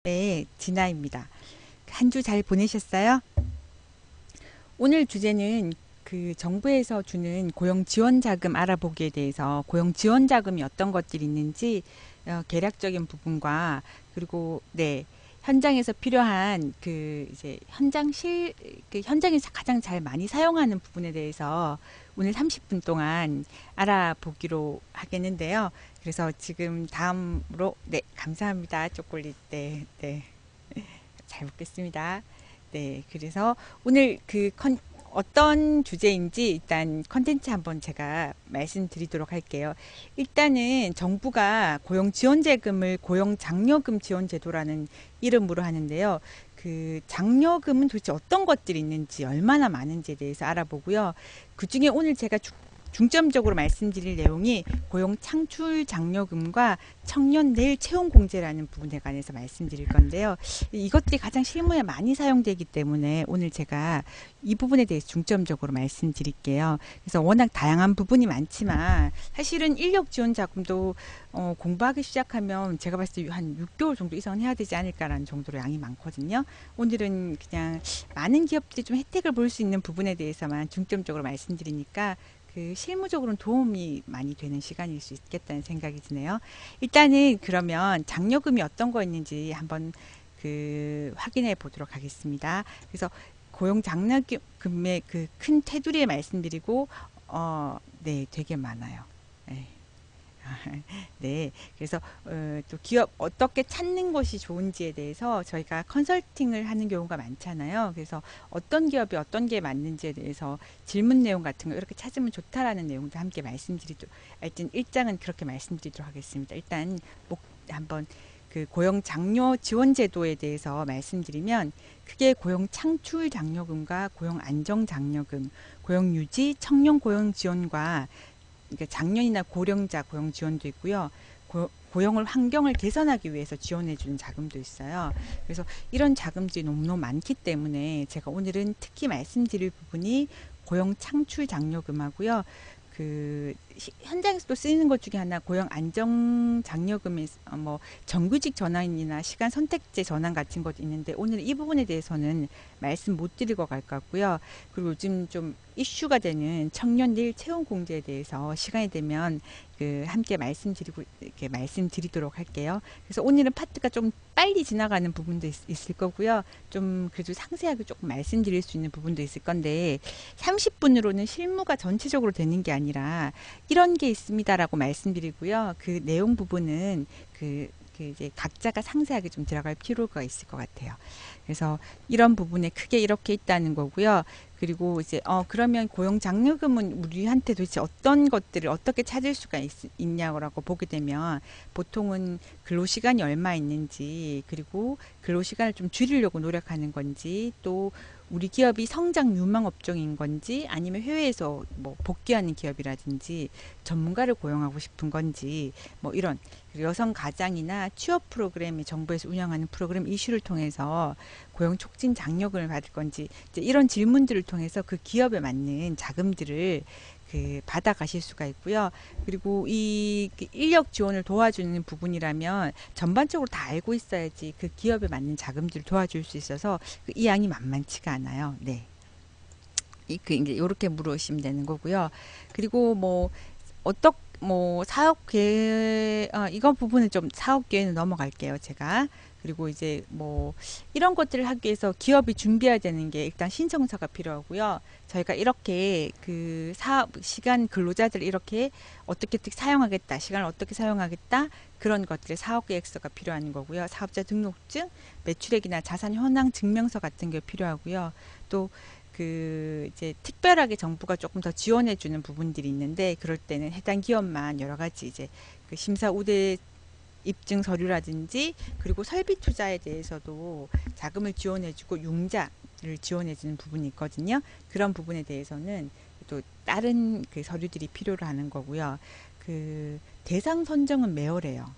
네, 진아입니다. 한 주 잘 보내셨어요? 오늘 주제는 그 정부에서 주는 고용 지원 자금 알아보기에 대해서 고용 지원 자금이 어떤 것들이 있는지 개략적인 부분과 그리고 네, 현장에서 필요한 그 이제 그 현장에서 가장 잘 많이 사용하는 부분에 대해서 오늘 30분 동안 알아보기로 하겠는데요. 그래서 지금 다음으로 네, 감사합니다. 초콜릿. 네, 네. 잘 먹겠습니다. 네, 그래서 오늘 어떤 주제인지 일단 컨텐츠 한번 제가 말씀드리도록 할게요. 일단은 정부가 고용지원제금을 고용장려금 지원제도라는 이름으로 하는데요. 그 장려금은 도대체 어떤 것들이 있는지 얼마나 많은지에 대해서 알아보고요. 그 중에 오늘 제가 중점적으로 말씀드릴 내용이 고용 창출 장려금과 청년 내일 채용 공제라는 부분에 관해서 말씀드릴 건데요. 이것들이 가장 실무에 많이 사용되기 때문에 오늘 제가 이 부분에 대해서 중점적으로 말씀드릴게요. 그래서 워낙 다양한 부분이 많지만 사실은 인력 지원 자금도 공부하기 시작하면 제가 봤을 때 한 6개월 정도 이상은 해야 되지 않을까라는 정도로 양이 많거든요. 오늘은 그냥 많은 기업들이 좀 혜택을 볼 수 있는 부분에 대해서만 중점적으로 말씀드리니까 그 실무적으로는 도움이 많이 되는 시간일 수 있겠다는 생각이 드네요. 일단은 그러면 장려금이 어떤 거 있는지 한번 그 확인해 보도록 하겠습니다. 그래서 고용 장려금의 그 큰 테두리에 말씀드리고 네, 되게 많아요. 네. 네, 그래서 또 기업 어떻게 찾는 것이 좋은지에 대해서 저희가 컨설팅을 하는 경우가 많잖아요. 그래서 어떤 기업이 어떤 게 맞는지에 대해서 질문 내용 같은 거 이렇게 찾으면 좋다라는 내용도 함께 말씀드리도록, 하여튼 일장은 그렇게 말씀드리도록 하겠습니다. 일단 한번 그 고용 장려 지원 제도에 대해서 말씀드리면 크게 고용 창출 장려금과 고용 안정 장려금, 고용 유지, 청년 고용 지원과 그러니까 장년이나 고령자 고용 지원도 있고요. 고용을 환경을 개선하기 위해서 지원해 주는 자금도 있어요. 그래서 이런 자금들이 너무너무 많기 때문에 제가 오늘은 특히 말씀드릴 부분이 고용 창출 장려금하고요. 그 현장에서도 쓰이는 것 중에 하나 고용 안정 장려금이 뭐 정규직 전환이나 시간 선택제 전환 같은 것도 있는데 오늘 이 부분에 대해서는 말씀 못 드리고 갈 것 같고요. 그리고 요즘 좀 이슈가 되는 청년 일 채용 공제에 대해서 시간이 되면 그 함께 이렇게 말씀드리도록 할게요. 그래서 오늘은 파트가 좀 빨리 지나가는 부분도 있을 거고요. 좀 그래도 상세하게 조금 말씀드릴 수 있는 부분도 있을 건데 30분으로는 실무가 전체적으로 되는 게 아니라 이런 게 있습니다라고 말씀드리고요. 그 내용 부분은 그 이제 각자가 상세하게 좀 들어갈 필요가 있을 것 같아요. 그래서 이런 부분에 크게 이렇게 있다는 거고요. 그리고 이제 그러면 고용 장려금은 우리한테 도대체 어떤 것들을 어떻게 찾을 수가 있냐고 보게 되면 보통은 근로시간이 얼마 있는지 그리고 근로시간을 좀 줄이려고 노력하는 건지 또 우리 기업이 성장 유망 업종인 건지 아니면 해외에서 뭐 복귀하는 기업이라든지 전문가를 고용하고 싶은 건지 뭐 이런 여성 가장이나 취업 프로그램이 정부에서 운영하는 프로그램 이슈를 통해서 고용 촉진 장려금을 받을 건지 이제 이런 질문들을 통해서 그 기업에 맞는 자금들을 그 받아 가실 수가 있고요. 그리고 이 인력 지원을 도와주는 부분이라면 전반적으로 다 알고 있어야지 그 기업에 맞는 자금들을 도와줄 수 있어서 이 양이 만만치가 않아요. 네. 이제 이렇게 물으시면 되는 거고요. 그리고 뭐 뭐 사업 계획 이건 부분은 좀 사업 계획은 넘어갈게요 제가. 그리고 이제 뭐 이런 것들을 하기 위해서 기업이 준비해야 되는 게 일단 신청서가 필요하고요. 저희가 이렇게 그 사업 시간 근로자들 이렇게 어떻게 사용하겠다 시간을 어떻게 사용하겠다 그런 것들의 사업 계획서가 필요한 거고요. 사업자 등록증, 매출액이나 자산 현황 증명서 같은 게 필요하고요. 또 그 이제 특별하게 정부가 조금 더 지원해 주는 부분들이 있는데 그럴 때는 해당 기업만 여러 가지 이제 그 심사 우대 입증 서류라든지 그리고 설비 투자에 대해서도 자금을 지원해 주고 융자를 지원해 주는 부분이 있거든요. 그런 부분에 대해서는 또 다른 그 서류들이 필요로 하는 거고요. 그 대상 선정은 매월해요.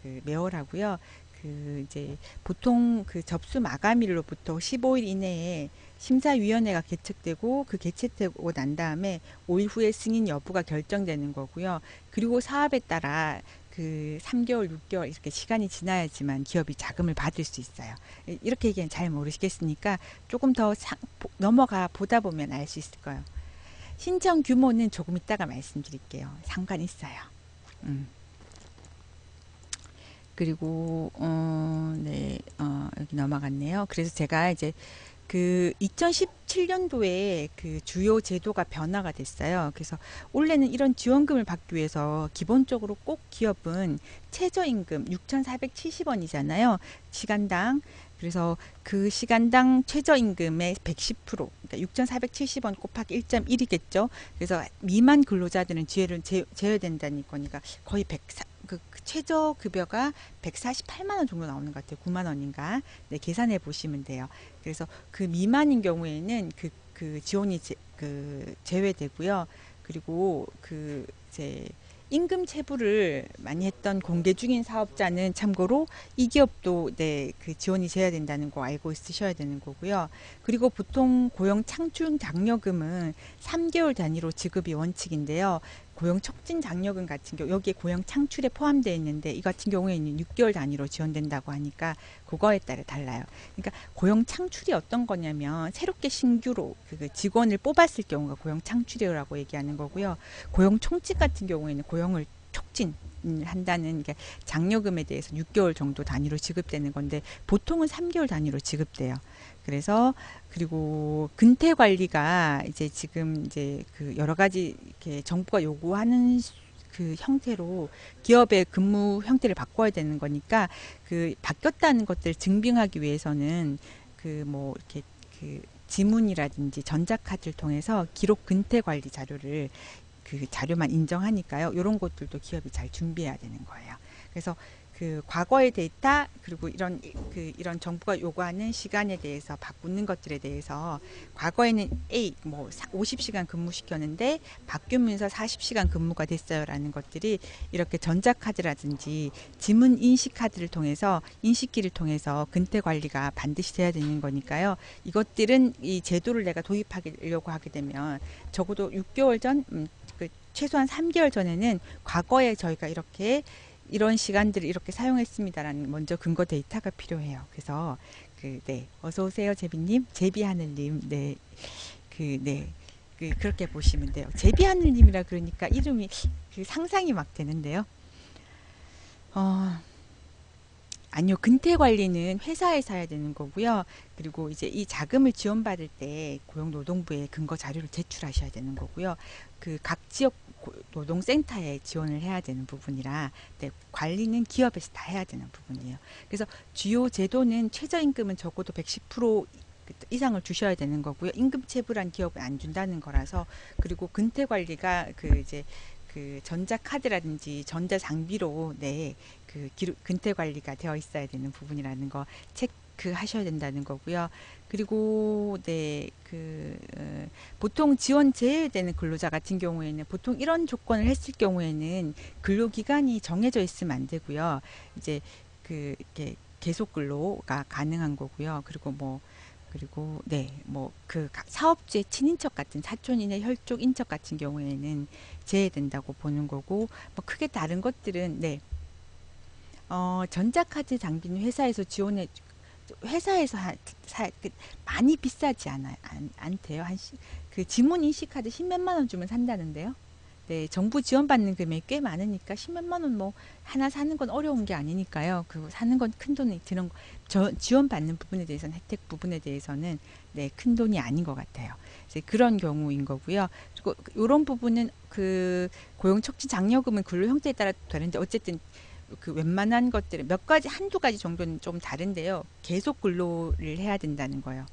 그 매월하고요. 그 이제 보통 그 접수 마감일로부터 15일 이내에 심사위원회가 개척되고 그 개최되고 난 다음에 5일 후에 승인 여부가 결정되는 거고요. 그리고 사업에 따라 그 3개월, 6개월 이렇게 시간이 지나야지만 기업이 자금을 받을 수 있어요. 이렇게 얘기는 잘 모르시겠으니까 조금 더 넘어가 보다 보면 알 수 있을 거예요. 신청 규모는 조금 이따가 말씀드릴게요. 상관 있어요. 그리고 네, 여기 넘어갔네요. 그래서 제가 이제 그 2017년도에 그 주요 제도가 변화가 됐어요. 그래서 원래는 이런 지원금을 받기 위해서 기본적으로 꼭 기업은 최저임금 6,470원이잖아요. 시간당. 그래서 그 시간당 최저임금의 110%, 그러니까 6,470원 곱하기 1.1이겠죠. 그래서 미만 근로자들은 제외된다는 거니까 거의 104, 그 최저 급여가 148만 원 정도 나오는 것 같아요. 9만 원인가. 네, 계산해 보시면 돼요. 그래서 그 미만인 경우에는 그 지원이 제외되고요. 그리고 그 이제 임금 체불을 많이 했던 공개 중인 사업자는 참고로 이 기업도 네, 그 지원이 제외된다는 거 알고 있으셔야 되는 거고요. 그리고 보통 고용 창출 장려금은 3개월 단위로 지급이 원칙인데요. 고용 촉진 장려금 같은 경우 여기에 고용 창출에 포함되어 있는데 이 같은 경우에는 6개월 단위로 지원된다고 하니까 그거에 따라 달라요. 그러니까 고용 창출이 어떤 거냐면 새롭게 신규로 그 직원을 뽑았을 경우가 고용 창출이라고 얘기하는 거고요. 고용 총칙 같은 경우에는 고용을 촉진 한다는 게 장려금에 대해서 6개월 정도 단위로 지급되는 건데 보통은 3개월 단위로 지급돼요. 그래서 그리고 근태 관리가 이제 지금 이제 그 여러 가지 이렇게 정부가 요구하는 그 형태로 기업의 근무 형태를 바꿔야 되는 거니까 그 바뀌었다는 것들을 증빙하기 위해서는 그 뭐 이렇게 그 지문이라든지 전자카드를 통해서 기록 근태 관리 자료를 그 자료만 인정하니까요. 이런 것들도 기업이 잘 준비해야 되는 거예요. 그래서 그 과거의 데이터 그리고 이런 정부가 요구하는 시간에 대해서 바꾸는 것들에 대해서 과거에는 A 뭐 50시간 근무시켰는데 바뀌면서 40시간 근무가 됐어요라는 것들이 이렇게 전자카드라든지 지문 인식 카드를 통해서 인식기를 통해서 근태 관리가 반드시 돼야 되는 거니까요. 이것들은 이 제도를 내가 도입하려고 하게 되면 적어도 6개월 전 그 최소한 3개월 전에는 과거에 저희가 이런 시간들을 이렇게 사용했습니다라는 먼저 근거 데이터가 필요해요. 그래서 네, 어서 오세요, 제비님, 제비하늘님, 네, 네, 그렇게 보시면 돼요. 제비하늘님이라 그러니까 이름이 상상이 막 되는데요. 아니요, 근태 관리는 회사에서 해야 되는 거고요. 그리고 이제 이 자금을 지원받을 때 고용노동부에 근거 자료를 제출하셔야 되는 거고요. 그 각 지역 노동센터에 지원을 해야 되는 부분이라 네, 관리는 기업에서 다 해야 되는 부분이에요. 그래서 주요 제도는 최저임금은 적어도 110% 이상을 주셔야 되는 거고요. 임금 체불한 기업은 안 준다는 거라서 그리고 근태 관리가 그 이제 그 전자카드라든지 전자장비로 네, 그 근태 관리가 되어 있어야 되는 부분이라는 거 체크하셔야 된다는 거고요. 그리고 네, 보통 지원 제외되는 근로자 같은 경우에는 보통 이런 조건을 했을 경우에는 근로기간이 정해져 있으면 안 되고요. 이제 이렇게 계속 근로가 가능한 거고요. 그리고 네, 뭐 그 사업주의 친인척 같은 사촌이나 혈족 인척 같은 경우에는 제외된다고 보는 거고 뭐 크게 다른 것들은 네, 전자카드 장비는 회사에서 지원해 회사에서 많이 비싸지 않대요. 그 지문 인식 카드 10몇만 원 주면 산다는데요. 네, 정부 지원받는 금액이 꽤 많으니까 10몇만 원 뭐 하나 사는 건 어려운 게 아니니까요. 그 사는 건 큰 돈이 드는 지원받는 부분에 대해서는 혜택 부분에 대해서는 네, 큰 돈이 아닌 것 같아요. 이제 그런 경우인 거고요. 그리고 이런 부분은 그 고용 촉진 장려금은 근로 형태에 따라 다른데 어쨌든 그 웬만한 것들은 몇 가지 한두 가지 정도는 좀 다른데요. 계속 근로를 해야 된다는 거예요.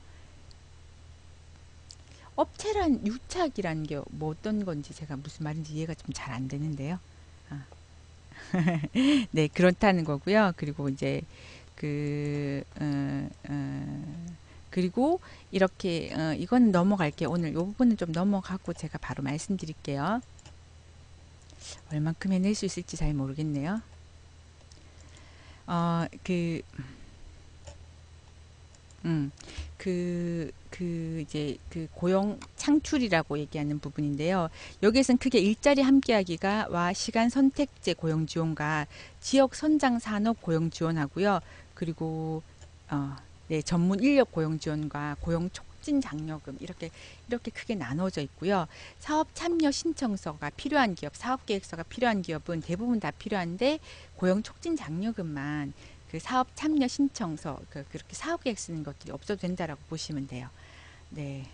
업체란 유착이라는 게 뭐 어떤 건지 제가 무슨 말인지 이해가 좀 잘 안 되는데요. 아, 네, 그렇다는 거고요. 그리고 이제 그 그리고 이렇게 이건 넘어갈게요. 오늘 이 부분은 좀 넘어가고 제가 바로 말씀드릴게요. 얼만큼 해낼 수 있을지 잘 모르겠네요. 어, 그 이제 그 고용 창출이라고 얘기하는 부분인데요. 여기에서는 크게 일자리 함께하기가 시간 선택제 고용 지원과 지역 선장 산업 고용 지원하고요. 그리고 네, 전문 인력 고용 지원과 고용 촉진 장려금 이렇게 크게 나눠져 있고요. 사업 참여 신청서가 필요한 기업, 사업 계획서가 필요한 기업은 대부분 다 필요한데 고용 촉진 장려금만 그 사업 참여 신청서 그렇게 사업 계획 쓰는 것들이 없어도 된다라고 보시면 돼요. 네.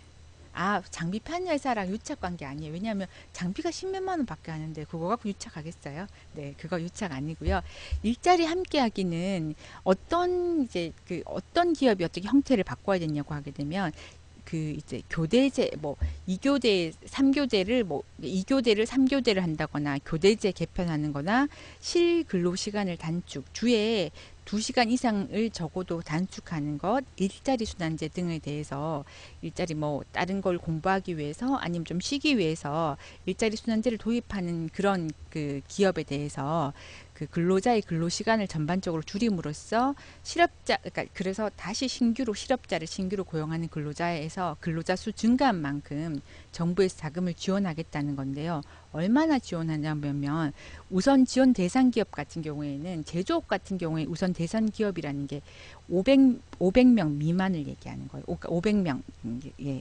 장비 파는 회사랑 유착 관계 아니에요. 왜냐하면 장비가 10몇만 원 밖에 하는데 그거 갖고 유착하겠어요? 네, 그거 유착 아니고요. 일자리 함께 하기는 어떤 기업이 어떻게 형태를 바꿔야 되냐고 하게 되면 이제 교대제 2교대 3교대를 2교대를 3교대를 한다거나 교대제 개편하는 거나 실근로시간을 단축, 주에 2시간 이상을 적어도 단축하는 것, 일자리 순환제 등에 대해서 일자리 다른 걸 공부하기 위해서 아니면 좀 쉬기 위해서 일자리 순환제를 도입하는 그런 그 기업에 대해서 그 근로자의 근로 시간을 전반적으로 줄임으로써 그래서 다시 실업자를 신규로 고용하는 근로자에서 근로자 수 증가한 만큼 정부에서 자금을 지원하겠다는 건데요. 얼마나 지원하냐면 우선 지원 대상 기업 같은 경우에는 제조업 같은 경우에 우선 대상 기업이라는 게 500명 미만을 얘기하는 거예요. 그러니까 500명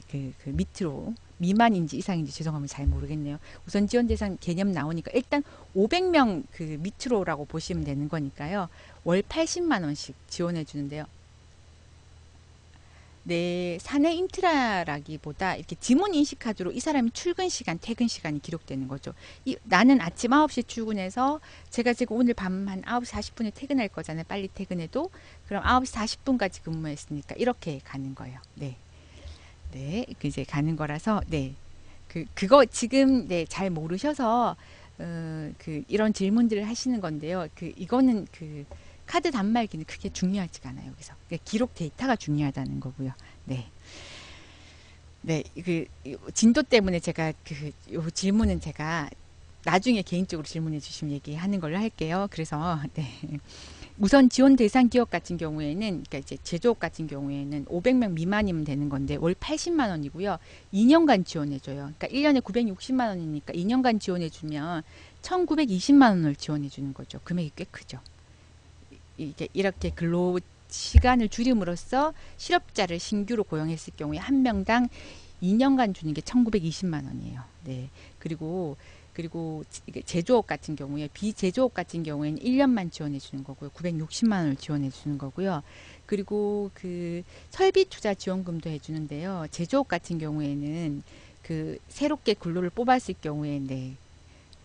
그 밑으로 미만인지 이상인지 죄송합니다. 잘 모르겠네요. 우선 지원 대상 개념 나오니까 일단 500명 그 밑으로라고 보시면 되는 거니까요. 월 80만 원씩 지원해 주는데요. 네, 사내 인트라라기보다 이렇게 지문 인식 카드로 이 사람이 출근 시간, 퇴근 시간이 기록되는 거죠. 나는 아침 9시 출근해서 제가 지금 오늘 밤 한 9시 40분에 퇴근할 거잖아요. 빨리 퇴근해도 그럼 9시 40분까지 근무했으니까 이렇게 가는 거예요. 네. 네, 이제 가는 거라서 네. 그거 지금 네, 잘 모르셔서 이런 질문들을 하시는 건데요. 이거는 카드 단말기는 크게 중요하지가 않아요. 여기서 기록 데이터가 중요하다는 거고요. 네, 네, 진도 때문에 제가 요 질문은 제가 나중에 개인적으로 질문해 주시면 얘기하는 걸로 할게요. 그래서 네. 우선 지원 대상 기업 같은 경우에는 그러니까 이제 제조업 같은 경우에는 500명 미만이면 되는 건데 월 80만 원이고요. 2년간 지원해 줘요. 그러니까 1년에 960만 원이니까 2년간 지원해 주면 1,920만 원을 지원해 주는 거죠. 금액이 꽤 크죠. 이게 이렇게 근로 시간을 줄임으로써 실업자를 신규로 고용했을 경우에 한 명당 2년간 주는 게 1,920만 원이에요. 네. 그리고 제조업 같은 경우에 비제조업 같은 경우에는 1년만 지원해 주는 거고요. 960만 원을 지원해 주는 거고요. 그리고 설비 투자 지원금도 해 주는데요. 제조업 같은 경우에는 새롭게 근로를 뽑았을 경우에 네,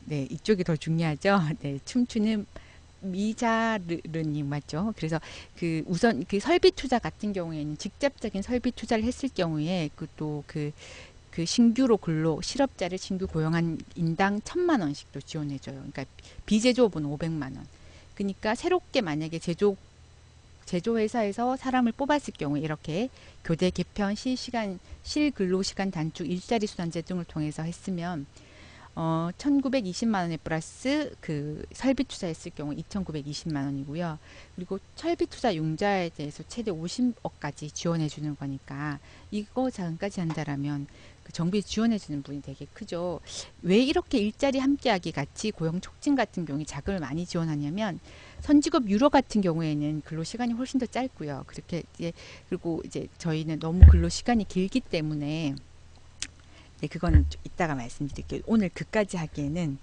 이쪽이 더 중요하죠. 네, 춤추는 미자르님 맞죠? 그래서 우선 설비 투자 같은 경우에는 직접적인 설비 투자를 했을 경우에 신규로 실업자를 신규 고용한 인당 1,000만 원씩도 지원해줘요. 그러니까 비제조업은 500만 원. 그러니까 새롭게 만약에 제조회사에서 사람을 뽑았을 경우에 이렇게 교대 개편, 실근로시간 단축, 일자리 순환제 등을 통해서 했으면 1,920만 원에 플러스 설비 투자했을 경우 2,920만 원이고요. 그리고 설비 투자 융자에 대해서 최대 50억까지 지원해 주는 거니까 이거 자금까지 한다라면 정부에 지원해 주는 분이 되게 크죠. 왜 이렇게 일자리 함께하기 같이 고용 촉진 같은 경우에 자금을 많이 지원하냐면 선진국 유럽 같은 경우에는 근로 시간이 훨씬 더 짧고요. 그리고 이제 저희는 너무 근로 시간이 길기 때문에 네, 그거는 좀 이따가 말씀드릴게요. 오늘 그까지 하기에는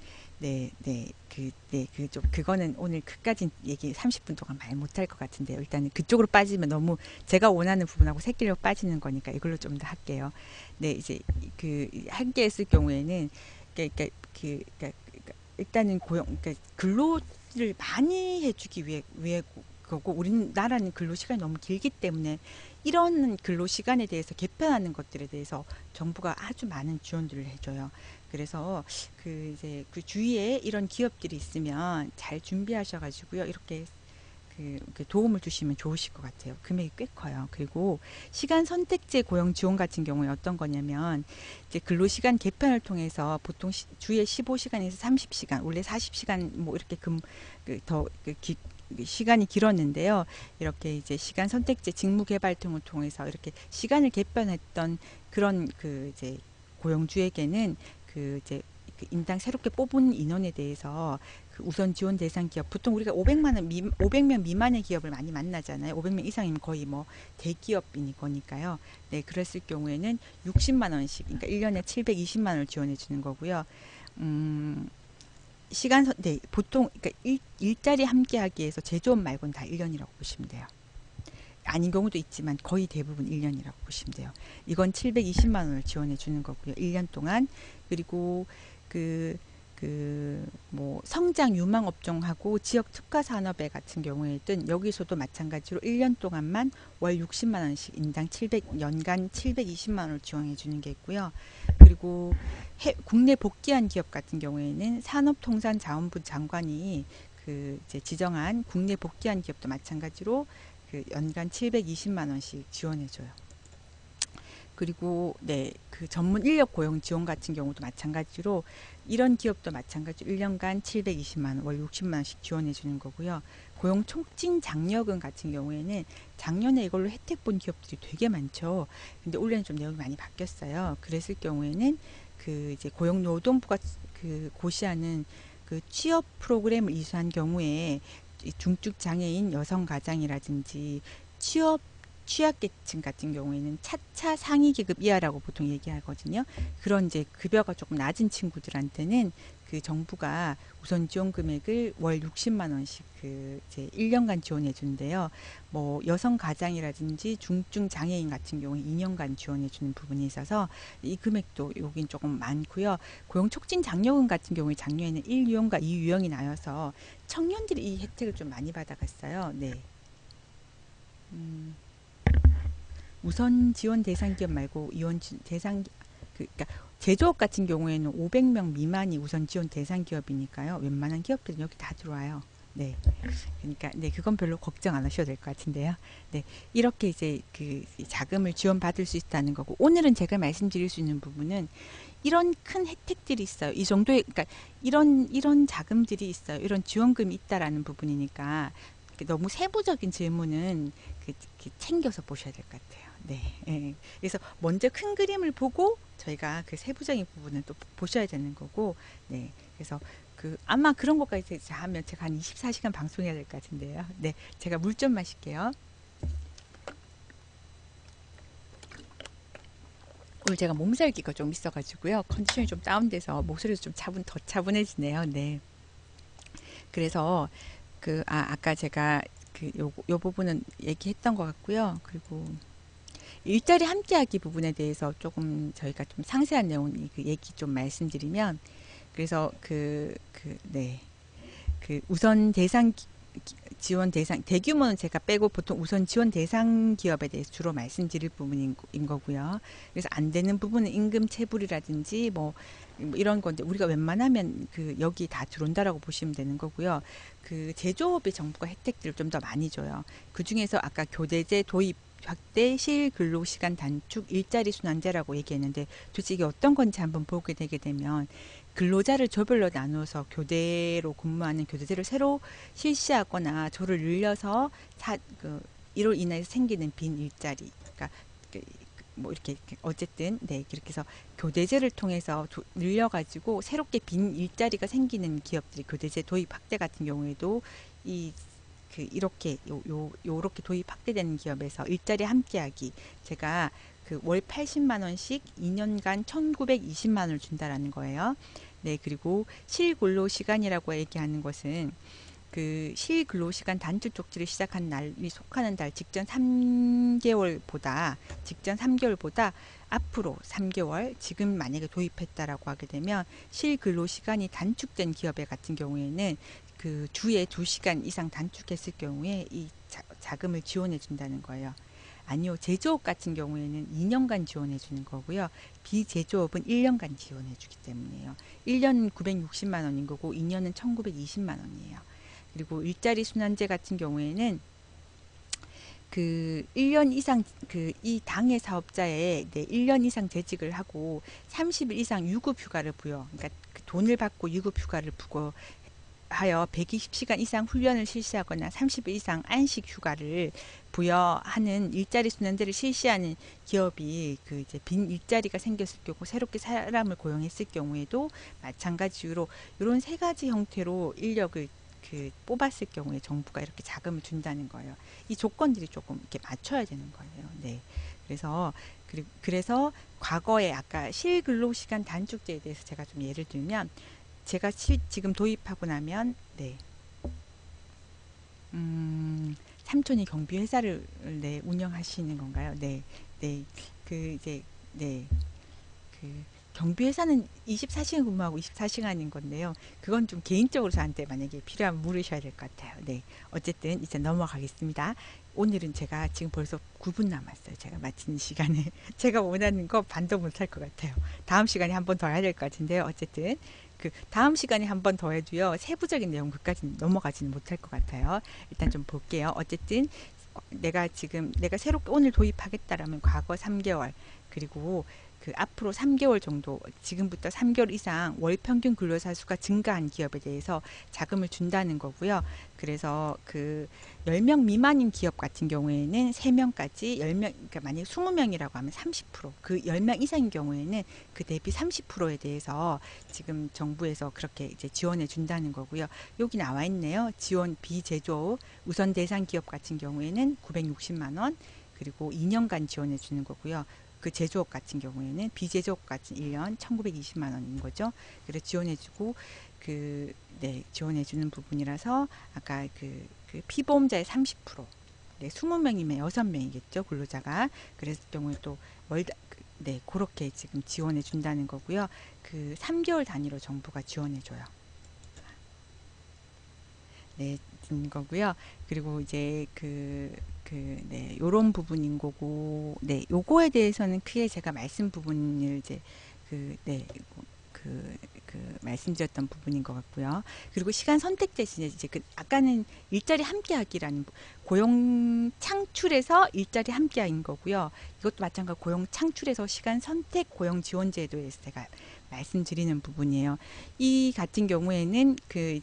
그거는 오늘 그까지 얘기 30분 동안 말 못할 것 같은데요. 일단은 그쪽으로 빠지면 너무 제가 원하는 부분하고 새끼로 빠지는 거니까 이걸로 좀 더 할게요. 네, 이제 함께 했을 경우에는 일단은 근로를 많이 해주기 위해 거고 우리나라는 근로 시간이 너무 길기 때문에 이런 근로 시간에 대해서 개편하는 것들에 대해서 정부가 아주 많은 지원들을 해줘요. 그래서 이제 주위에 이런 기업들이 있으면 잘 준비하셔가지고요. 이렇게 도움을 주시면 좋으실 것 같아요. 금액이 꽤 커요. 그리고 시간 선택제 고용 지원 같은 경우에 어떤 거냐면 이제 근로시간 개편을 통해서 보통 주에 15시간에서 30시간, 원래 40시간 이렇게 시간이 길었는데요. 이렇게 이제 시간 선택제 직무 개발 등을 통해서 이렇게 시간을 개편했던 그런 이제 고용주에게는 그 이제 그 인당 새롭게 뽑은 인원에 대해서 그 우선 지원 대상 기업, 보통 우리가 500명 미만의 기업을 많이 만나잖아요. 500명 이상이면 거의 뭐 대기업인 거니까요. 네, 그랬을 경우에는 60만 원씩, 그러니까 1년에 720만 원을 지원해 주는 거고요. 네, 보통 그러니까 일자리 함께 하기 위해서 제조업 말고는 다 1년이라고 보시면 돼요. 아닌 경우도 있지만 거의 대부분 1년이라고 보시면 돼요. 이건 720만 원을 지원해 주는 거고요. 1년 동안. 그리고 뭐 성장 유망 업종하고 지역 특화 산업에 같은 경우에는 여기서도 마찬가지로 1년 동안만 월 60만 원씩 인당 연간 720만 원을 지원해 주는 게 있고요. 그리고 국내 복귀한 기업 같은 경우에는 산업통상자원부 장관이 그 이제 지정한 국내 복귀한 기업도 마찬가지로 그 연간 720만 원씩 지원해 줘요. 그리고 네, 그 전문 인력 고용 지원 같은 경우도 마찬가지로 이런 기업도 마찬가지로 1년간 720만 원, 월 60만 원씩 지원해 주는 거고요. 고용 촉진 장려금 같은 경우에는 작년에 이걸로 혜택 본 기업들이 되게 많죠. 근데 올해는 좀 내용이 많이 바뀌었어요. 그랬을 경우에는 그 이제 고용노동부가 그 고시하는 그 취업 프로그램을 이수한 경우에 중증 장애인 여성 가장이라든지 취약계층 같은 경우에는 차차 상위 계급 이하라고 보통 얘기하거든요. 그런 이제 급여가 조금 낮은 친구들한테는 그 정부가 우선 지원 금액을 월 60만 원씩 그 이제 1년간 지원해 준대요. 뭐 여성 가장이라든지 중증 장애인 같은 경우에 2년간 지원해 주는 부분이 있어서 이 금액도 여긴 조금 많고요. 고용 촉진 장려금 같은 경우에 작년에는 1유형과 2유형이 나와서 청년들이 이 혜택을 좀 많이 받아갔어요. 네. 우선 지원 대상 기업 말고 그러니까 제조업 같은 경우에는 500명 미만이 우선 지원 대상 기업이니까요. 웬만한 기업들은 여기 다 들어와요. 네. 그러니까 네, 그건 별로 걱정 안 하셔도 될 것 같은데요. 네. 이렇게 이제 그 자금을 지원받을 수 있다는 거고, 오늘은 제가 말씀드릴 수 있는 부분은 이런 큰 혜택들이 있어요. 이 정도의, 그러니까 이런 자금들이 있어요. 이런 지원금이 있다라는 부분이니까 너무 세부적인 질문은 챙겨서 보셔야 될 것 같아요. 네. 예. 그래서 먼저 큰 그림을 보고 저희가 그 세부적인 부분을 또 보셔야 되는 거고, 네. 그래서 아마 그런 것까지 하면 제가 한 24시간 방송해야 될 것 같은데요. 네. 제가 물 좀 마실게요. 오늘 제가 몸살기가 좀 있어가지고요. 컨디션이 좀 다운돼서 목소리도 좀 더 차분해지네요. 네. 그래서 아까 제가 요 부분은 얘기했던 것 같고요. 그리고 일자리 함께하기 부분에 대해서 조금 저희가 좀 상세한 내용 얘기 좀 말씀드리면, 그래서 네. 우선 지원 대상 대규모는 제가 빼고 보통 우선 지원 대상 기업에 대해서 주로 말씀드릴 부분인 거고요. 그래서 안 되는 부분은 임금 체불이라든지 뭐 이런 건데 우리가 웬만하면 여기 다 들어온다라고 보시면 되는 거고요. 제조업의 정부가 혜택들을 좀 더 많이 줘요. 그 중에서 아까 교대제 도입 확대, 실근로시간 단축, 일자리 순환제라고 얘기했는데 도대체 이게 어떤 건지 한번 보게 되게 되면, 근로자를 조별로 나누어서 교대로 근무하는 교대제를 새로 실시하거나 조를 늘려서 이로 인해서 생기는 빈 일자리, 그러니까 뭐 이렇게 어쨌든 네, 그렇게 해서 교대제를 통해서 늘려가지고 새롭게 빈 일자리가 생기는 기업들이 교대제 도입 확대 같은 경우에도 이렇게 요렇게 도입 확대되는 기업에서 일자리 함께하기, 제가 월 80만 원씩 2년간 1,920만 원을 준다라는 거예요. 네, 그리고 실근로 시간이라고 얘기하는 것은 실근로 시간 단축 쪽지를 시작한 날이 속하는 달 직전 3개월보다 앞으로 3개월, 지금 만약에 도입했다라고 하게 되면 실근로 시간이 단축된 기업에 같은 경우에는 주에 2시간 이상 단축했을 경우에 이 자금을 지원해 준다는 거예요. 아니요, 제조업 같은 경우에는 2년간 지원해 주는 거고요. 비제조업은 1년간 지원해 주기 때문이에요. 1년 960만 원인 거고 2년은 1920만 원이에요. 그리고 일자리 순환제 같은 경우에는 1년 이상 이 당의 사업자에 1년 이상 재직을 하고 30일 이상 유급 휴가를 부여, 그러니까 돈을 받고 유급 휴가를 하여 120시간 이상 훈련을 실시하거나 30일 이상 안식 휴가를 부여하는 일자리 순환제를 실시하는 기업이 그 이제 빈 일자리가 생겼을 경우 새롭게 사람을 고용했을 경우에도 마찬가지로 이런 세 가지 형태로 인력을 그 뽑았을 경우에 정부가 이렇게 자금을 준다는 거예요. 이 조건들이 조금 이렇게 맞춰야 되는 거예요. 네. 그래서 과거에 아까 실근로시간 단축제에 대해서 제가 좀 예를 들면 제가 지금 도입하고 나면 네. 삼촌이 경비 회사를 네, 운영하시는 건가요? 네. 네. 그 이제 네. 그 경비 회사는 24시간 근무하고 24시간인 건데요. 그건 좀 개인적으로 저한테 만약에 필요하면 물으셔야 될 것 같아요. 네. 어쨌든 이제 넘어가겠습니다. 오늘은 제가 지금 벌써 9분 남았어요. 제가 마치는 시간에 제가 원하는 거 반도 못할 것 같아요. 다음 시간에 한 번 더 해야 될 것 같은데요. 어쨌든 그 다음 시간에 한 번 더 해도요. 세부적인 내용 그까지 넘어가지는 못할 것 같아요. 일단 좀 볼게요. 어쨌든 내가 새롭게 오늘 도입하겠다라면 과거 3개월 그리고 그 앞으로 3개월 정도 지금부터 3개월 이상 월 평균 근로자 수가 증가한 기업에 대해서 자금을 준다는 거고요. 그래서 그 10명 미만인 기업 같은 경우에는 3명까지 10명 그러니까 만약 20명이라고 하면 30% 그 10명 이상인 경우에는 그 대비 30%에 대해서 지금 정부에서 그렇게 이제 지원해 준다는 거고요. 여기 나와 있네요. 지원 비제조 우선 대상 기업 같은 경우에는 960만 원 그리고 2년간 지원해 주는 거고요. 그 제조업 같은 경우에는 비제조업 같은 1년 1920만 원인 거죠. 그래서 지원해주고 네, 지원해주는 부분이라서 아까 그 피보험자의 30% 네, 20명이면 6명이겠죠 근로자가. 그랬을 경우에 또 네, 그렇게 지금 지원해 준다는 거고요. 그 3개월 단위로 정부가 지원해 줘요. 네, 준 거고요. 그리고 이제 네, 요런 부분인 거고, 네, 요거에 대해서는 크게 제가 말씀 부분을 이제 네, 말씀드렸던 부분인 것 같고요. 그리고 시간 선택제 이제 아까는 일자리 함께하기라는 고용 창출에서 일자리 함께하기인 거고요. 이것도 마찬가지로 고용 창출에서 시간 선택 고용 지원 제도에서 제가 말씀드리는 부분이에요. 이 같은 경우에는 그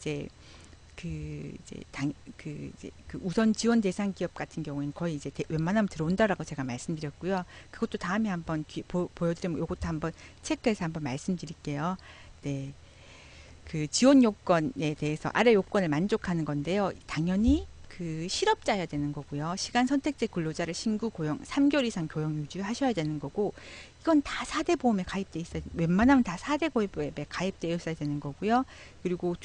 우선 지원 대상 기업 같은 경우에는 거의 이제 웬만하면 들어온다라고 제가 말씀드렸고요. 그것도 다음에 한번 보여드리면 이것도 한번 체크해서 한번 말씀드릴게요. 네. 그 지원 요건에 대해서 아래 요건을 만족하는 건데요. 당연히 그 실업자여야 되는 거고요. 시간 선택제 근로자를 신규 고용 3개월 이상 고용 유지하셔야 되는 거고 이건 다 4대 보험에 가입돼 있어야 웬만하면 다 4대 보험에 가입되어 있어야 되는 거고요. 그리고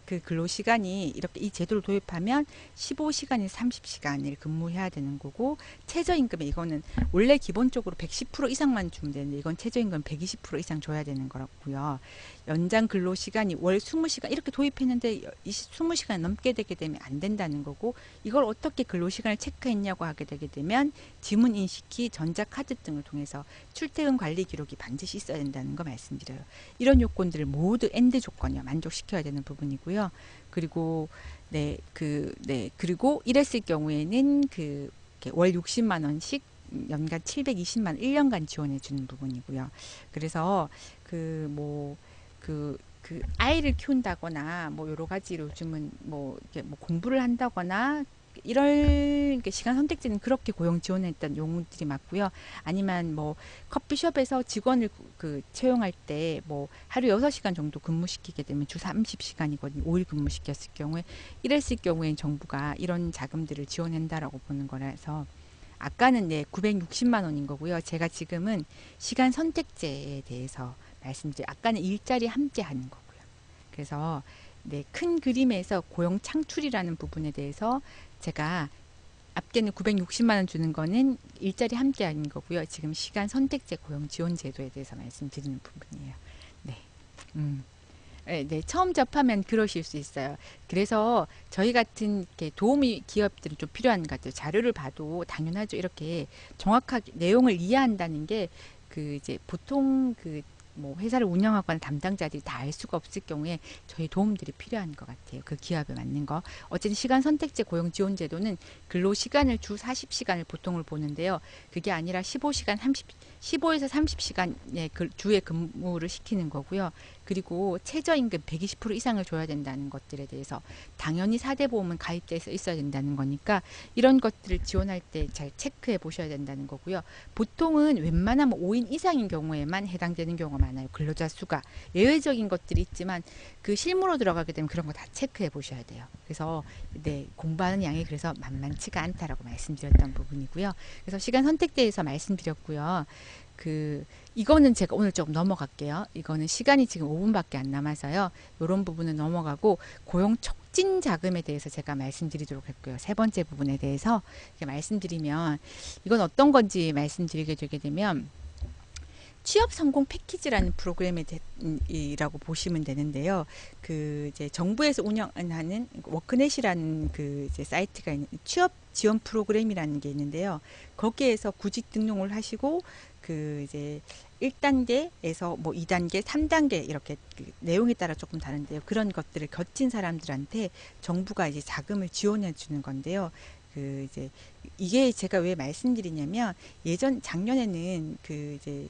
그 근로시간이 이렇게 이 제도를 도입하면 15시간에서 30시간을 근무해야 되는 거고 최저임금에 이거는 원래 기본적으로 110% 이상만 주면 되는데 이건 최저임금 120% 이상 줘야 되는 거고요. 연장 근로시간이 월 20시간 이렇게 도입했는데 20시간 넘게 되게 되면 안 된다는 거고 이걸 어떻게 근로시간을 체크했냐고 하게 되게 되면 지문인식기, 전자카드 등을 통해서 출퇴근 관리 기록이 반드시 있어야 된다는 거 말씀드려요. 이런 요건들을 모두 엔드 조건이요. 만족시켜야 되는 부분이고요. 그리고 그리고 이랬을 경우에는 월 60만 원씩 연간 720만 원 1년간 지원해 주는 부분이고요. 그래서 아이를 키운다거나 뭐 여러 가지로 요즘은 이렇게 공부를 한다거나 이럴 시간 선택지는 그렇게 고용 지원했던 용어들이 맞고요. 아니면 커피숍에서 직원을 채용할 때 하루 6시간 정도 근무시키게 되면 주 30시간이거든요. 5일 근무시켰을 경우에 이랬을 경우엔 정부가 이런 자금들을 지원한다라고 보는 거라서 아까는 960만 원인 거고요. 제가 지금은 시간 선택제에 대해서 말씀드려요. 아까는 일자리 함께 하는 거고요. 그래서 큰 그림에서 고용 창출이라는 부분에 대해서 제가 앞에는 960만 원 주는 거는 일자리 함께 하는 거고요. 지금 시간 선택제 고용 지원 제도에 대해서 말씀드리는 부분이에요. 네. 네, 처음 접하면 그러실 수 있어요. 그래서 저희 같은 이렇게 도우미 기업들은 좀 필요한 것 같아요. 자료를 봐도 당연하죠. 이렇게 정확하게 내용을 이해한다는 게 이제 보통 뭐 회사를 운영하거나 담당자들이 다 알 수가 없을 경우에 저희 도움들이 필요한 것 같아요. 그 기업에 맞는 거. 어쨌든 시간 선택제 고용 지원 제도는 근로 시간을 주 40시간을 보통을 보는데요. 그게 아니라 15시간 15에서 30시간의 주에 근무를 시키는 거고요. 그리고 최저임금 120% 이상을 줘야 된다는 것들에 대해서 당연히 4대 보험은 가입돼 있어야 된다는 거니까 이런 것들을 지원할 때 잘 체크해 보셔야 된다는 거고요. 보통은 웬만하면 5인 이상인 경우에만 해당되는 경우가 많아요. 근로자 수가. 예외적인 것들이 있지만 그 실무로 들어가게 되면 그런 거 다 체크해 보셔야 돼요. 그래서 네, 공부하는 양이 그래서 만만치가 않다라고 말씀드렸던 부분이고요. 그래서 시간 선택대에서 말씀드렸고요. 이거는 제가 오늘 조금 넘어갈게요. 이거는 시간이 지금 5분밖에 안 남아서요. 이런 부분은 넘어가고 고용 촉진 자금에 대해서 제가 말씀드리도록 했고요. 세 번째 부분에 대해서 말씀드리면 이건 어떤 건지 말씀드리게 되게 되면 취업 성공 패키지라는 프로그램이라고 보시면 되는데요. 이제 정부에서 운영하는 워크넷이라는 이제 사이트가 있는 취업 지원 프로그램이라는 게 있는데요. 거기에서 구직 등록을 하시고 이제 1단계에서 뭐 2단계, 3단계 이렇게 내용에 따라 조금 다른데요. 그런 것들을 거친 사람들한테 정부가 이제 자금을 지원해 주는 건데요. 이제 이게 제가 왜 말씀드리냐면 작년에는 이제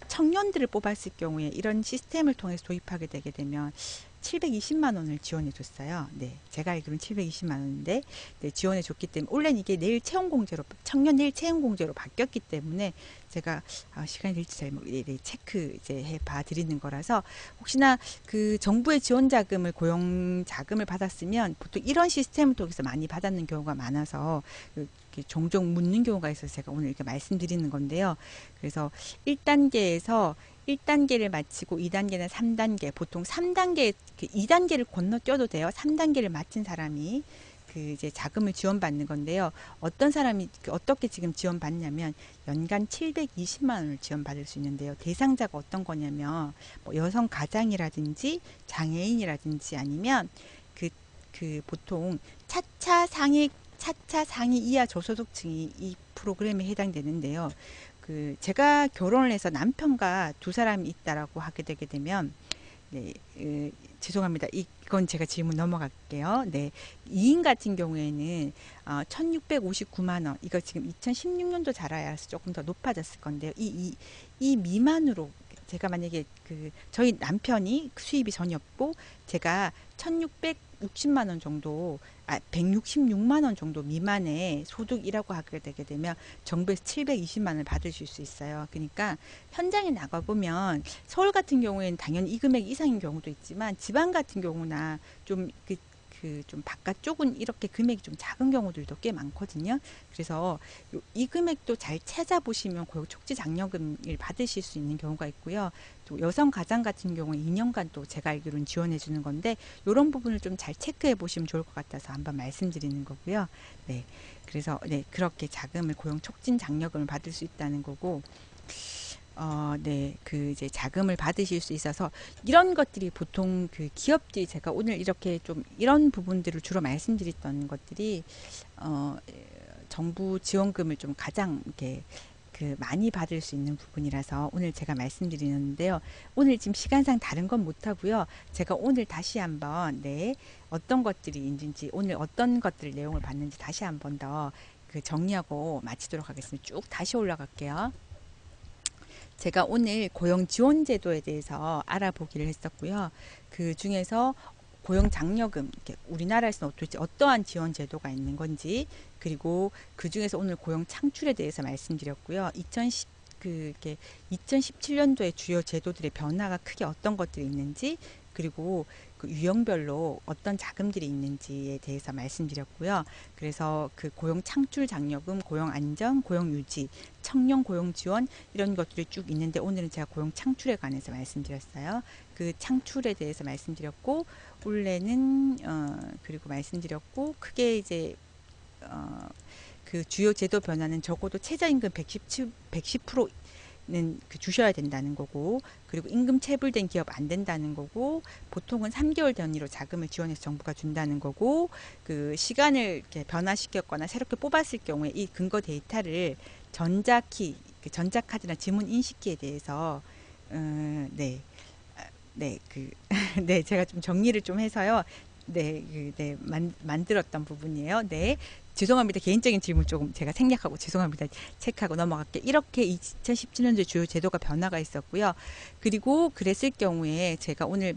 청년들을 뽑았을 경우에 이런 시스템을 통해서 도입하게 되게 되면 720만 원을 지원해 줬어요. 네, 제가 알기로는 720만 원인데 네, 지원해 줬기 때문에 올해는 이게 청년 내일 채용 공제로 바뀌었기 때문에 제가 시간이 될지 잘 체크 이제 해 봐 드리는 거라서 혹시나 정부의 지원 자금을 고용 자금을 받았으면 보통 이런 시스템을 통해서 많이 받았는 경우가 많아서 종종 묻는 경우가 있어서 제가 오늘 이렇게 말씀드리는 건데요. 그래서 1단계를 마치고 2단계나 3단계, 보통 3단계, 2단계를 건너뛰어도 돼요. 3단계를 마친 사람이 이제 자금을 지원받는 건데요. 어떤 사람이 어떻게 지금 지원받냐면 연간 720만 원을 지원받을 수 있는데요. 대상자가 어떤 거냐면 뭐 여성 가장이라든지 장애인이라든지 아니면 보통 차차 상위 이하 저소득층이 이 프로그램에 해당되는데요. 제가 결혼을 해서 남편과 두 사람이 있다라고 하게 되게 되면 네, 죄송합니다. 이건 제가 질문 넘어갈게요. 네, 2인 같은 경우에는 1,659만 원. 이거 지금 2016년도 자라야서 조금 더 높아졌을 건데요. 이 미만으로 제가 만약에 저희 남편이 수입이 전혀 없고 제가 1,660만 원 정도 166만 원 정도 미만의 소득이라고 하게 되게 되면 정부에서 720만 원을 받으실 수 있어요. 그러니까 현장에 나가보면 서울 같은 경우에는 당연히 이 금액 이상인 경우도 있지만 지방 같은 경우나 좀 좀 바깥쪽은 이렇게 금액이 좀 작은 경우들도 꽤 많거든요. 그래서 이 금액도 잘 찾아보시면 고용 촉진 장려금을 받으실 수 있는 경우가 있고요. 또 여성 가장 같은 경우에 2년간 또 제가 알기로는 지원해 주는 건데 이런 부분을 좀 잘 체크해 보시면 좋을 것 같아서 한번 말씀드리는 거고요. 네, 그래서 네, 그렇게 자금을 고용 촉진 장려금을 받을 수 있다는 거고. 네, 이제 자금을 받으실 수 있어서 이런 것들이 보통 기업들이 제가 오늘 이렇게 좀 이런 부분들을 주로 말씀드렸던 것들이 정부 지원금을 좀 가장 이렇게 많이 받을 수 있는 부분이라서 오늘 제가 말씀드리는데요. 오늘 지금 시간상 다른 건 못하고요. 제가 오늘 다시 한번 네, 어떤 것들이 있는지 오늘 어떤 것들 내용을 봤는지 다시 한번 더 정리하고 마치도록 하겠습니다. 쭉 다시 올라갈게요. 제가 오늘 고용지원제도에 대해서 알아보기를 했었고요. 그 중에서 고용장려금, 우리나라에서는 도대체 어떠한 지원제도가 있는 건지, 그리고 그 중에서 오늘 고용창출에 대해서 말씀드렸고요. 2017년도에 주요 제도들의 변화가 크게 어떤 것들이 있는지, 그리고 유형별로 어떤 자금들이 있는지에 대해서 말씀드렸고요. 그래서 고용 창출 장려금, 고용 안정, 고용 유지, 청년 고용 지원 이런 것들이 쭉 있는데 오늘은 제가 고용 창출에 관해서 말씀드렸어요. 그 창출에 대해서 말씀드렸고 올해는 그리고 말씀드렸고 크게 이제 주요 제도 변화는 적어도 최저임금 110% 는 주셔야 된다는 거고, 그리고 임금 체불된 기업 안 된다는 거고, 보통은 3개월 단위로 자금을 지원해서 정부가 준다는 거고, 시간을 이렇게 변화시켰거나 새롭게 뽑았을 경우에 이 근거 데이터를 전자카드나 지문 인식키에 대해서 네. 네, 네, 제가 좀 정리를 좀 해서요. 네, 만들었던 부분이에요. 네. 죄송합니다. 개인적인 질문 조금 제가 생략하고 죄송합니다. 체크하고 넘어갈게요. 이렇게 2017년도 주요 제도가 변화가 있었고요. 그리고 그랬을 경우에 제가 오늘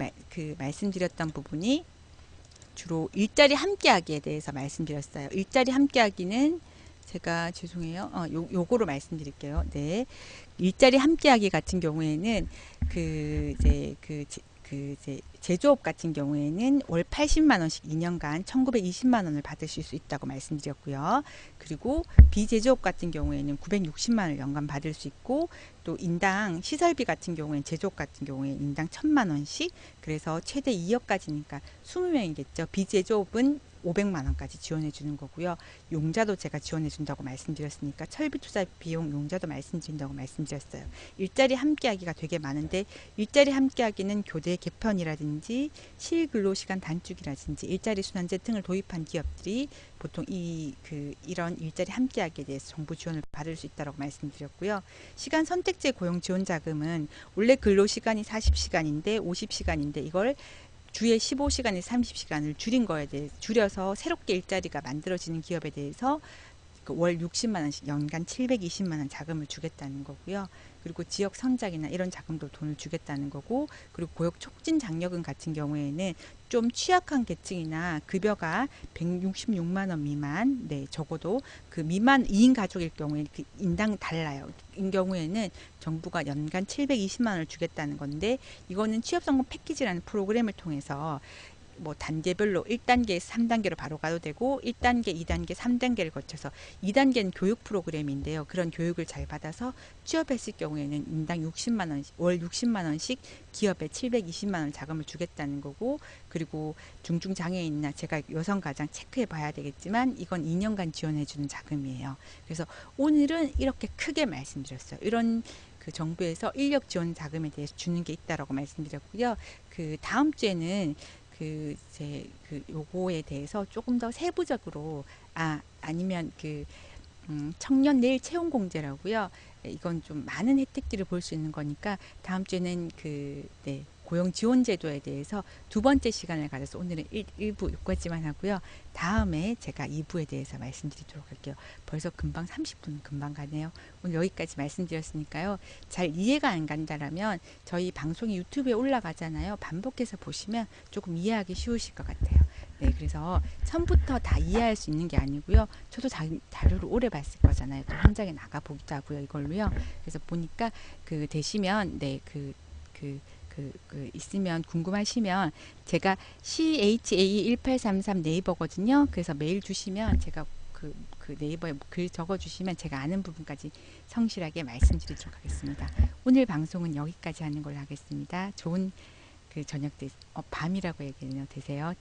말씀드렸던 부분이 주로 일자리 함께하기에 대해서 말씀드렸어요. 일자리 함께하기는 제가 죄송해요. 요거로 말씀드릴게요. 네. 일자리 함께하기 같은 경우에는 이제 제조업 같은 경우에는 월 80만 원씩 2년간 1,920만 원을 받으실 수 있다고 말씀드렸고요. 그리고 비제조업 같은 경우에는 960만 원을 연간 받을 수 있고 또 인당 시설비 같은 경우에는 제조업 같은 경우에 인당 1,000만 원씩 그래서 최대 2억까지니까 20명이겠죠. 비제조업은 500만 원까지 지원해 주는 거고요. 용자도 제가 지원해 준다고 말씀드렸으니까 철비 투자 비용 용자도 말씀드린다고 말씀드렸어요. 일자리 함께하기가 되게 많은데 일자리 함께하기는 교대 개편이라든지 실근로시간 단축이라든지 일자리 순환제 등을 도입한 기업들이 보통 이런 일자리 함께하기에 대해서 정부 지원을 받을 수 있다고 말씀드렸고요. 시간 선택제 고용 지원 자금은 원래 근로시간이 40시간인데 50시간인데 이걸 주에 15시간에서 30시간을 줄인 거에 대해 줄여서 새롭게 일자리가 만들어지는 기업에 대해서 월 60만 원씩 연간 720만 원 자금을 주겠다는 거고요. 그리고 지역 성장이나 이런 자금도 돈을 주겠다는 거고 그리고 고용 촉진 장려금 같은 경우에는 좀 취약한 계층이나 급여가 166만 원 미만 네 적어도 그 미만 2인 가족일 경우에 그 인당 달라요. 이 경우에는 정부가 연간 720만 원을 주겠다는 건데 이거는 취업성공 패키지라는 프로그램을 통해서 뭐 단계별로 1단계에서 3단계로 바로 가도 되고 1단계, 2단계, 3단계를 거쳐서 2단계는 교육 프로그램인데요. 그런 교육을 잘 받아서 취업했을 경우에는 인당 60만 원, 월 60만 원씩 기업에 720만 원 자금을 주겠다는 거고 그리고 중증 장애인이나 제가 여성 가장 체크해 봐야 되겠지만 이건 2년간 지원해 주는 자금이에요. 그래서 오늘은 이렇게 크게 말씀드렸어요. 이런 그 정부에서 인력 지원 자금에 대해서 주는 게 있다라고 말씀드렸고요. 그 다음 주에는 요거에 대해서 조금 더 세부적으로 아니면 청년 내일 채용 공제라고요. 이건 좀 많은 혜택들을 볼 수 있는 거니까 다음 주에는 고용 지원 제도에 대해서 두 번째 시간을 가져서 오늘은 1부 여기까지만 하고요. 다음에 제가 2부에 대해서 말씀드리도록 할게요. 벌써 금방 30분 금방 가네요. 오늘 여기까지 말씀드렸으니까요. 잘 이해가 안 간다라면 저희 방송이 유튜브에 올라가잖아요. 반복해서 보시면 조금 이해하기 쉬우실 것 같아요. 네, 그래서 처음부터 다 이해할 수 있는 게 아니고요. 저도 자료를 오래 봤을 거잖아요. 또 현장에 나가 보기도 하고요. 이걸로요. 그래서 보니까 되시면 있으면 궁금하시면 제가 CHA1833 네이버거든요. 그래서 메일 주시면 제가 네이버에 글 적어 주시면 제가 아는 부분까지 성실하게 말씀드리도록 하겠습니다. 오늘 방송은 여기까지 하는 걸로 하겠습니다. 좋은 저녁 밤이라고 얘기해요. 되세요.